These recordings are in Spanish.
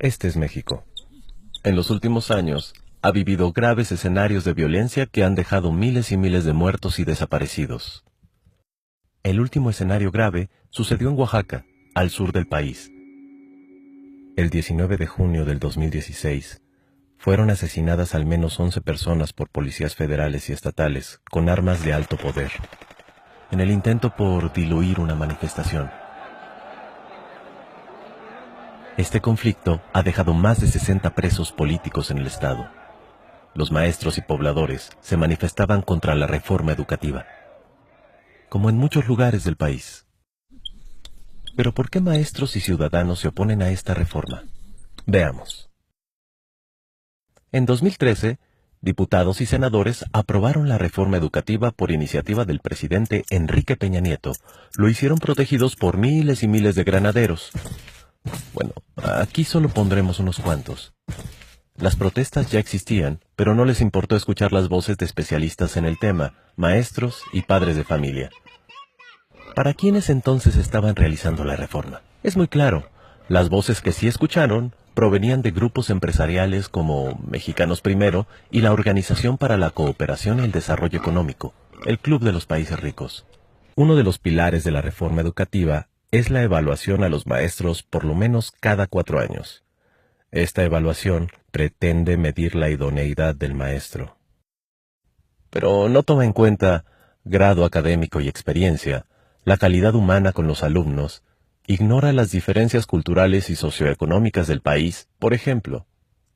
Este es México. En los últimos años, ha vivido graves escenarios de violencia que han dejado miles y miles de muertos y desaparecidos. El último escenario grave sucedió en Oaxaca, al sur del país. El 19 de junio del 2016, fueron asesinadas al menos 11 personas por policías federales y estatales con armas de alto poder, en el intento por diluir una manifestación. Este conflicto ha dejado más de 60 presos políticos en el estado. Los maestros y pobladores se manifestaban contra la reforma educativa, como en muchos lugares del país. Pero ¿por qué maestros y ciudadanos se oponen a esta reforma? Veamos. En 2013, diputados y senadores aprobaron la reforma educativa por iniciativa del presidente Enrique Peña Nieto. Lo hicieron protegidos por miles y miles de granaderos. Bueno, aquí solo pondremos unos cuantos. Las protestas ya existían, pero no les importó escuchar las voces de especialistas en el tema, maestros y padres de familia. ¿Para quiénes entonces estaban realizando la reforma? Es muy claro, las voces que sí escucharon provenían de grupos empresariales como Mexicanos Primero y la Organización para la Cooperación y el Desarrollo Económico, el Club de los Países Ricos. Uno de los pilares de la reforma educativa es la evaluación a los maestros por lo menos cada 4 años. Esta evaluación pretende medir la idoneidad del maestro. Pero no toma en cuenta grado académico y experiencia, la calidad humana con los alumnos, ignora las diferencias culturales y socioeconómicas del país, por ejemplo,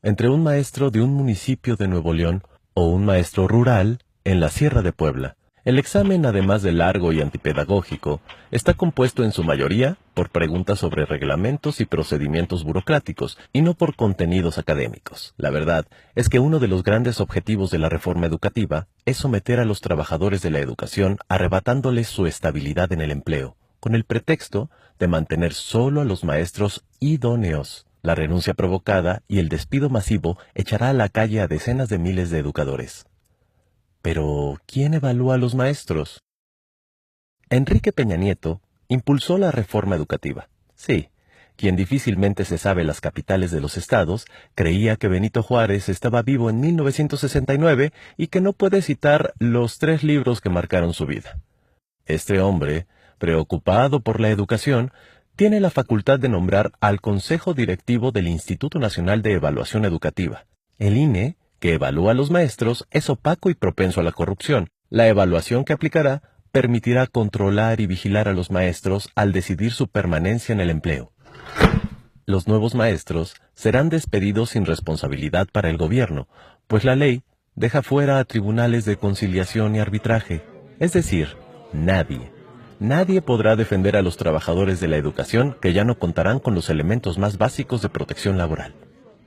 entre un maestro de un municipio de Nuevo León o un maestro rural en la Sierra de Puebla. El examen, además de largo y antipedagógico, está compuesto en su mayoría por preguntas sobre reglamentos y procedimientos burocráticos, y no por contenidos académicos. La verdad es que uno de los grandes objetivos de la reforma educativa es someter a los trabajadores de la educación arrebatándoles su estabilidad en el empleo, con el pretexto de mantener solo a los maestros idóneos. La renuncia provocada y el despido masivo echará a la calle a decenas de miles de educadores. Pero, ¿quién evalúa a los maestros? Enrique Peña Nieto impulsó la reforma educativa. Sí, quien difícilmente se sabe las capitales de los estados, creía que Benito Juárez estaba vivo en 1969 y que no puede citar los 3 libros que marcaron su vida. Este hombre, preocupado por la educación, tiene la facultad de nombrar al Consejo Directivo del Instituto Nacional de Evaluación Educativa. El INE, que evalúa a los maestros, es opaco y propenso a la corrupción. La evaluación que aplicará permitirá controlar y vigilar a los maestros al decidir su permanencia en el empleo. Los nuevos maestros serán despedidos sin responsabilidad para el gobierno, pues la ley deja fuera a tribunales de conciliación y arbitraje. Es decir, nadie podrá defender a los trabajadores de la educación que ya no contarán con los elementos más básicos de protección laboral.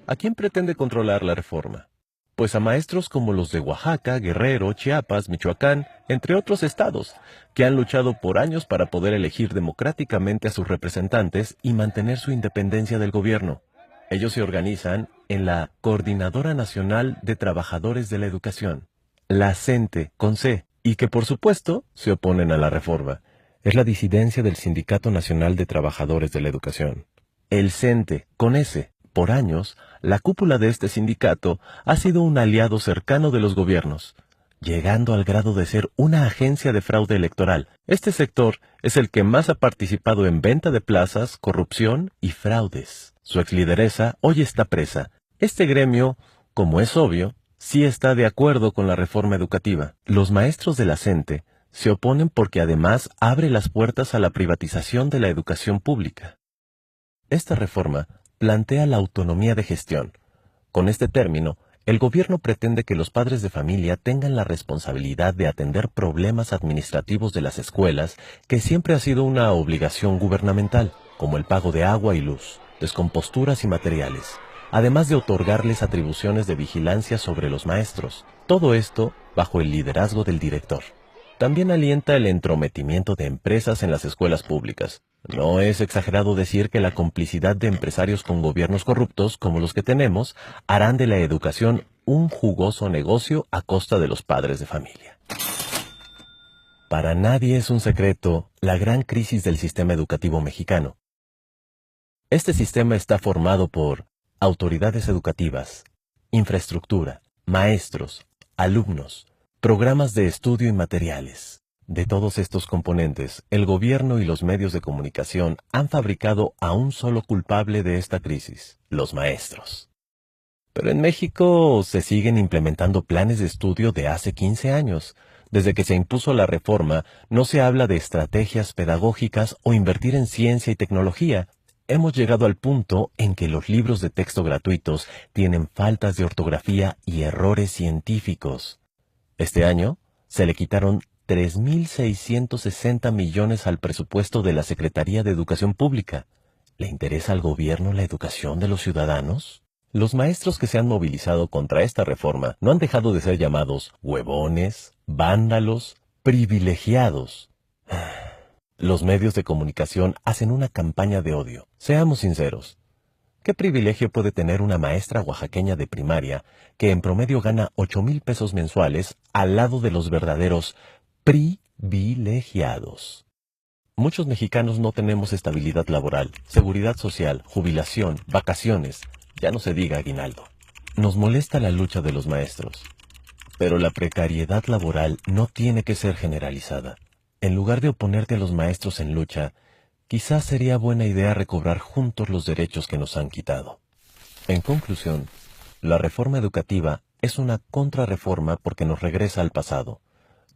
¿A quién pretende controlar la reforma? Pues a maestros como los de Oaxaca, Guerrero, Chiapas, Michoacán, entre otros estados, que han luchado por años para poder elegir democráticamente a sus representantes y mantener su independencia del gobierno. Ellos se organizan en la Coordinadora Nacional de Trabajadores de la Educación, la CENTE, con C, y que por supuesto se oponen a la reforma. Es la disidencia del Sindicato Nacional de Trabajadores de la Educación, el CENTE, con S. Por años, la cúpula de este sindicato ha sido un aliado cercano de los gobiernos, llegando al grado de ser una agencia de fraude electoral. Este sector es el que más ha participado en venta de plazas, corrupción y fraudes. Su exlideresa hoy está presa. Este gremio, como es obvio, sí está de acuerdo con la reforma educativa. Los maestros de la CENTE se oponen porque además abre las puertas a la privatización de la educación pública. Esta reforma plantea la autonomía de gestión. Con este término, el gobierno pretende que los padres de familia tengan la responsabilidad de atender problemas administrativos de las escuelas, que siempre ha sido una obligación gubernamental, como el pago de agua y luz, descomposturas y materiales, además de otorgarles atribuciones de vigilancia sobre los maestros. Todo esto bajo el liderazgo del director. También alienta el entrometimiento de empresas en las escuelas públicas. No es exagerado decir que la complicidad de empresarios con gobiernos corruptos, como los que tenemos, harán de la educación un jugoso negocio a costa de los padres de familia. Para nadie es un secreto la gran crisis del sistema educativo mexicano. Este sistema está formado por autoridades educativas, infraestructura, maestros, alumnos, programas de estudio y materiales. De todos estos componentes, el gobierno y los medios de comunicación han fabricado a un solo culpable de esta crisis: los maestros. Pero en México se siguen implementando planes de estudio de hace 15 años. Desde que se impuso la reforma, no se habla de estrategias pedagógicas o invertir en ciencia y tecnología. Hemos llegado al punto en que los libros de texto gratuitos tienen faltas de ortografía y errores científicos. Este año se le quitaron 3.660 millones al presupuesto de la Secretaría de Educación Pública. ¿Le interesa al gobierno la educación de los ciudadanos? Los maestros que se han movilizado contra esta reforma no han dejado de ser llamados huevones, vándalos, privilegiados. Los medios de comunicación hacen una campaña de odio. Seamos sinceros. ¿Qué privilegio puede tener una maestra oaxaqueña de primaria que en promedio gana 8,000 pesos mensuales al lado de los verdaderos privilegiados? Muchos mexicanos no tenemos estabilidad laboral, seguridad social, jubilación, vacaciones, ya no se diga aguinaldo. Nos molesta la lucha de los maestros, pero la precariedad laboral no tiene que ser generalizada. En lugar de oponerte a los maestros en lucha, quizás sería buena idea recobrar juntos los derechos que nos han quitado. En conclusión, la reforma educativa es una contrarreforma porque nos regresa al pasado.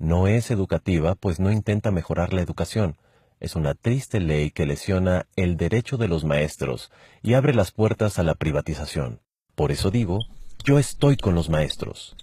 No es educativa, pues no intenta mejorar la educación. Es una triste ley que lesiona el derecho de los maestros y abre las puertas a la privatización. Por eso digo, yo estoy con los maestros.